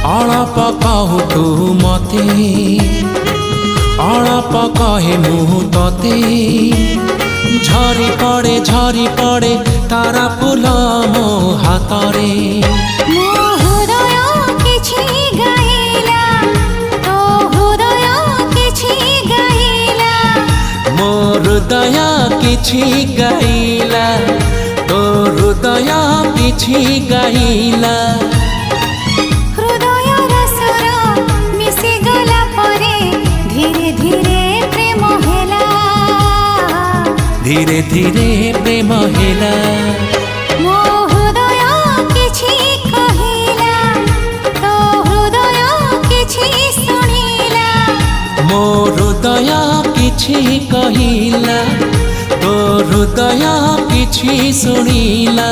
अळप कहु तू मते अळप कहे मु तते झरी पड़े तारा फूल मो हातरे मो हृदय किछि गाइला तो हृदय किछि गाइला धीरे धीरे प्रेम हेला मो हृदय किछि कहिला तो हृदय किछि सुनिला मो हृदय किछि कहिला तो हृदय किछि सुनिला।